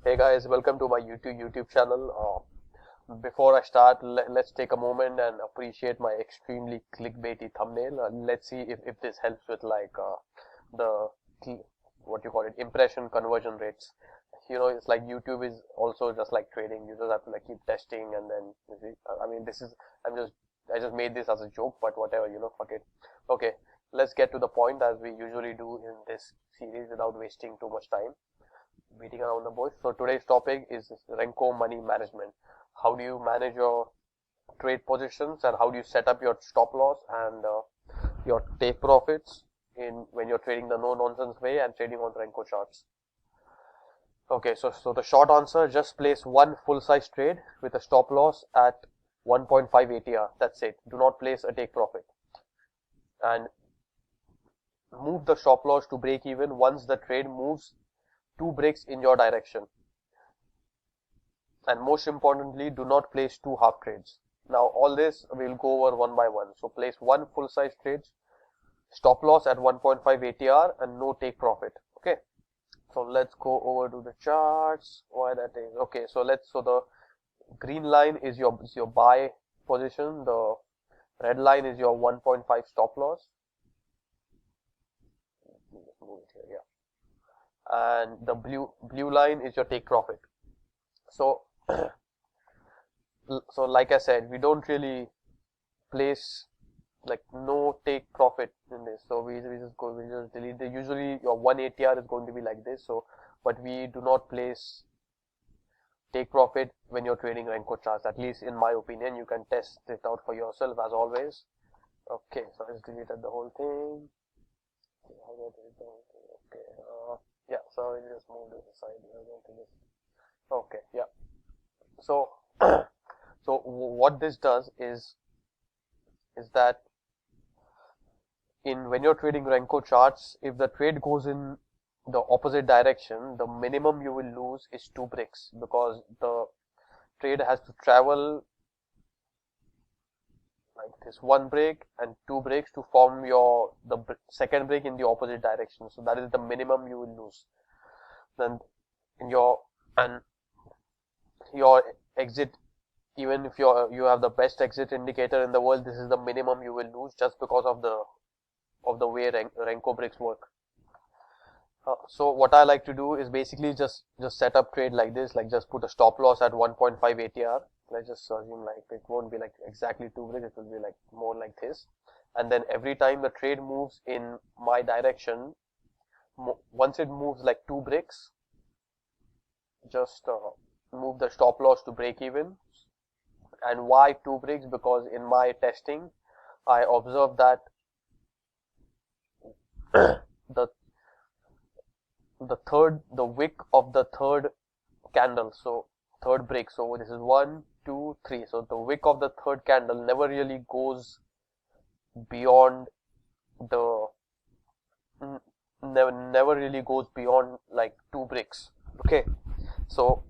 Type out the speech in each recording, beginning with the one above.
Hey guys, welcome to my YouTube channel. Before I start, let's take a moment and appreciate my extremely clickbaity thumbnail. Let's see if this helps with the what you call it, impression conversion rates. It's like YouTube is also just like trading. You just have to keep testing, and then I mean, I just made this as a joke, but whatever, fuck it. Okay, let's get to the point as we usually do in this series without wasting too much time beating around the bush. So today's topic is Renko money management. How do you manage your trade positions, and how do you set up your stop loss and your take profits in when you're trading the no nonsense way and trading on Renko charts? Okay, so the short answer: just place one full size trade with a stop loss at 1.5 ATR. That's it. Do not place a take profit, and move the stop loss to break even once the trade moves 2 bricks in your direction. And most importantly, do not place 2 half trades. Now all this we'll go over one by one. So place one full size trade, stop loss at 1.5 ATR and no take profit. Okay, so let's go over to the charts. Why that is okay. So the green line is your buy position, the red line is your 1.5 stop loss. Just move it here, yeah. And the blue line is your take profit. So so like I said, we don't really place no take profit in this, so we just delete the, usually your 1 ATR is going to be like this. So but we do not place take profit when you're trading Renko charts, at least in my opinion. You can test it out for yourself as always. Okay, so I just deleted the whole thing. Okay, yeah, so we just move this aside. Okay, yeah. So, so what this does is that when you're trading Renko charts, if the trade goes in the opposite direction, the minimum you will lose is 2 bricks, because the trade has to travel like this, 1 break and 2 breaks to form the second break in the opposite direction. So that is the minimum you will lose. Then your exit, even if you have the best exit indicator in the world, this is the minimum you will lose just because of the way Renko bricks work. So what I like to do is basically just set up trade like this, like just put a stop loss at 1.5 ATR. Let's just assume it won't be exactly 2 bricks, it will be more like this. And then every time the trade moves in my direction, once it moves 2 bricks, just move the stop loss to break even. And why 2 bricks? Because in my testing, I observed that the wick of the third candle, so third break, so this is 1, 2, 3, so the wick of the third candle never really goes beyond never really goes beyond 2 bricks. Okay, so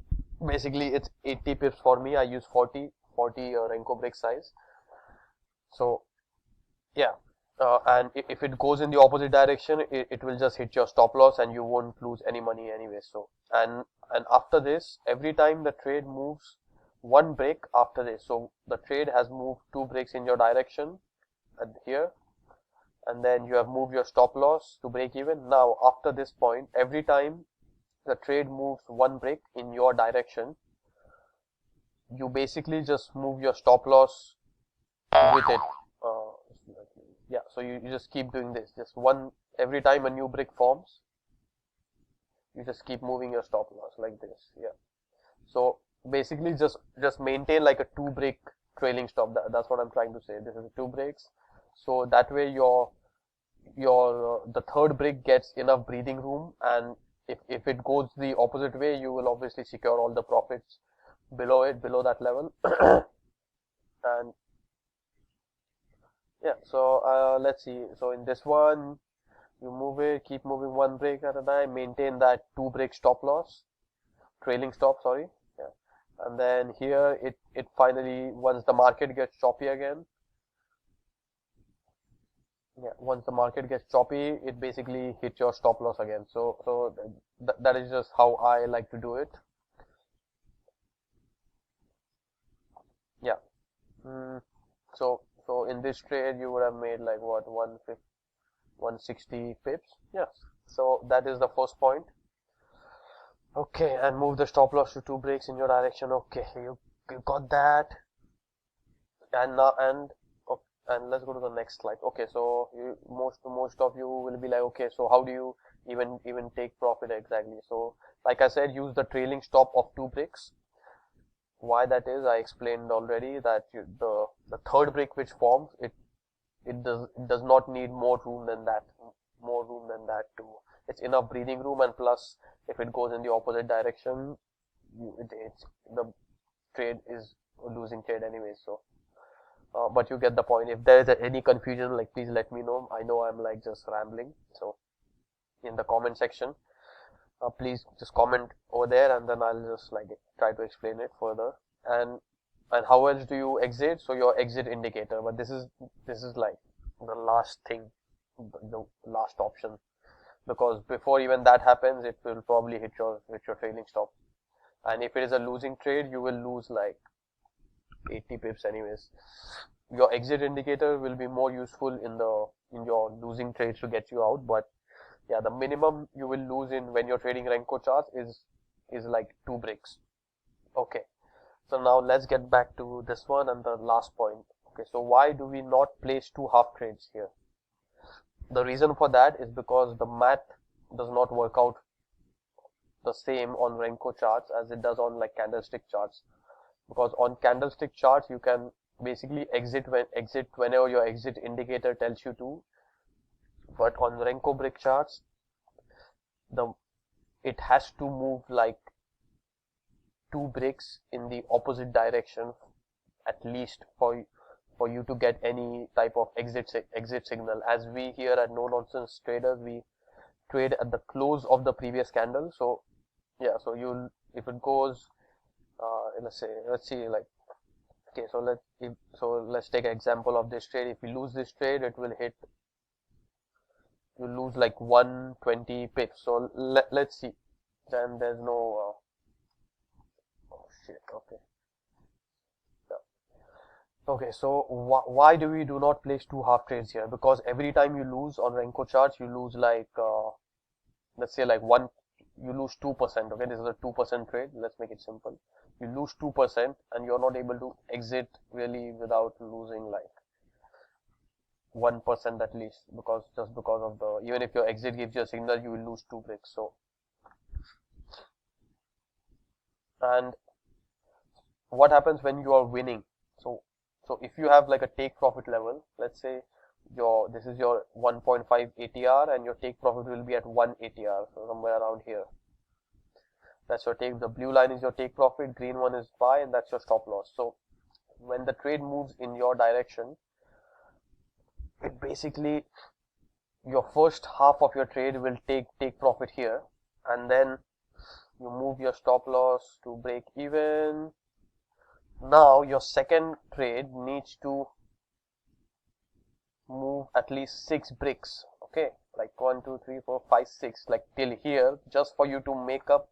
basically it's 80 pips for me. I use 40 Renko brick size. So yeah, and if it goes in the opposite direction, it will just hit your stop loss and you won't lose any money anyway. So and after this, every time the trade moves 1 break after this, so the trade has moved 2 breaks in your direction at here, and then you have moved your stop loss to break even. Now after this point, every time the trade moves 1 break in your direction, you basically just move your stop loss with it. Yeah, so you just keep doing this, just every time a new brick forms, you just keep moving your stop loss like this. Yeah, so basically just maintain a 2 break trailing stop. That's what I'm trying to say. This is 2 breaks, so that way your the third break gets enough breathing room, and if it goes the opposite way, you will obviously secure all the profits below that level. And yeah, so let's see. So in this one, you move it, keep moving 1 break at a time, maintain that 2 break stop loss, trailing stop, sorry. Yeah, and then here it finally, once the market gets choppy again, yeah, once the market gets choppy, it basically hits your stop loss again. So that is just how I like to do it. Yeah. So in this trade you would have made like what, 160 pips. Yes. So that is the first point. Okay, and move the stop loss to 2 breaks in your direction. Okay, you got that. And now and let's go to the next slide. Okay, so most of you will be like, okay, so how do you even take profit exactly? So like I said, use the trailing stop of 2 breaks. Why that is, I explained already that the third break which forms, it does not need more room than that, to, it's enough breathing room, and plus if it goes in the opposite direction, it's the trade is a losing trade anyway. So but you get the point. If there is any confusion, like, please let me know. I know I'm like just rambling, so in the comment section, please just comment over there, and then I'll just like try to explain it further. And how else do you exit? So your exit indicator, but this is like the last thing, the last option, because before even that happens, it will probably hit your trailing stop, and if it is a losing trade, you will lose like 80 pips anyways. Your exit indicator will be more useful in your losing trades to get you out, but yeah, the minimum you will lose in when you're trading Renko charts is like 2 breaks. Okay, so now let's get back to this one and the last point. Okay, so why do we not place 2 half trades here? The reason for that is because the math does not work out the same on Renko charts as it does on like candlestick charts. Because on candlestick charts you can basically exit whenever your exit indicator tells you to, but on Renko Brick charts, it has to move like 2 bricks in the opposite direction at least for you to get any type of exit signal. As we here at No Nonsense Traders, we trade at the close of the previous candle. So yeah, so if it goes, let's see, like, okay, so let's take an example of this trade. If we lose this trade, it will hit, you lose like 120 pips. So let's see. Then there's no oh shit. Okay. Yeah. Okay, so why do we do not place 2 half trades here? Because every time you lose on Renko charts, you lose like let's say like you lose 2%. Okay, this is a 2% trade. Let's make it simple. You lose 2% and you're not able to exit really without losing like 1% at least, because of the, even if your exit gives you a signal, you will lose 2 bricks. So, and what happens when you are winning? So if you have like a take profit level, let's say this is your 1.5 ATR and your take profit will be at 1 ATR, so somewhere around here. That's your take. The blue line is your take profit, green one is buy, and that's your stop loss. So when the trade moves in your direction, it basically, your first half of your trade will take profit here, and then you move your stop loss to break even. Now your second trade needs to move at least 6 bricks. Okay, like 1, 2, 3, 4, 5, 6, like till here, just for you to make up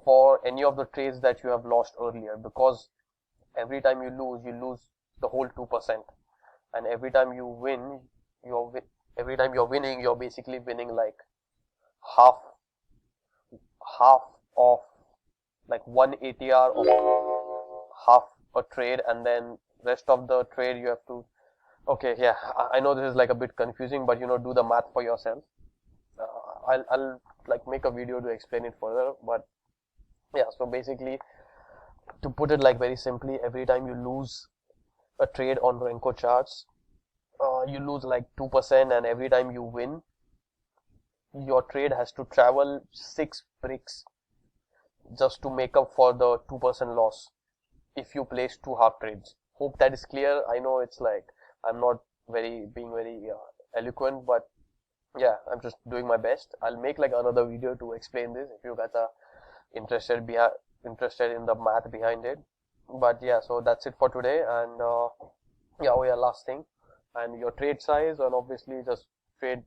for any of the trades that you have lost earlier, because every time you lose the whole 2%, and every time you win, every time you're winning, you're basically winning like half of like 1 ATR of half a trade, and then rest of the trade you have to, okay, yeah, I know this is like a bit confusing, but do the math for yourself. I'll like make a video to explain it further, but yeah, so basically, to put it like very simply, every time you lose a trade on Renko charts, you lose like 2%, and every time you win, your trade has to travel 6 bricks just to make up for the 2% loss if you place 2 half trades. Hope that is clear. I know it's like I'm not being very eloquent, but yeah, I'm just doing my best. I'll make like another video to explain this if you guys are interested in the math behind it. But yeah, so that's it for today. And yeah, last thing, and your trade size, and obviously just trade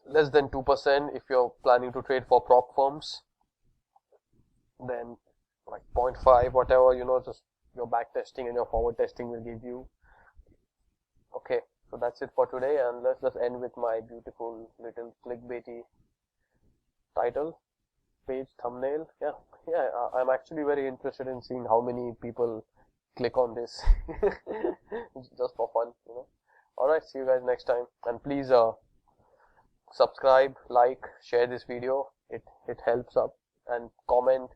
less than 2% if you're planning to trade for prop firms. Then like 0.5, whatever, just your back testing and your forward testing will give you. Okay, so that's it for today, and let's just end with my beautiful little clickbaity title, page, thumbnail. Yeah, I'm actually very interested in seeing how many people click on this. Just for fun. Alright, see you guys next time, and please subscribe, like, share this video. It helps up, and comment.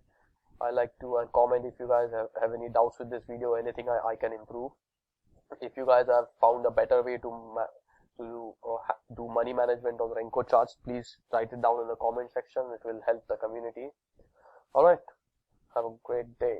I like to comment if you guys have any doubts with this video, anything I can improve. If you guys have found a better way to do money management on Renko charts, please write it down in the comment section. It will help the community. Alright, have a great day.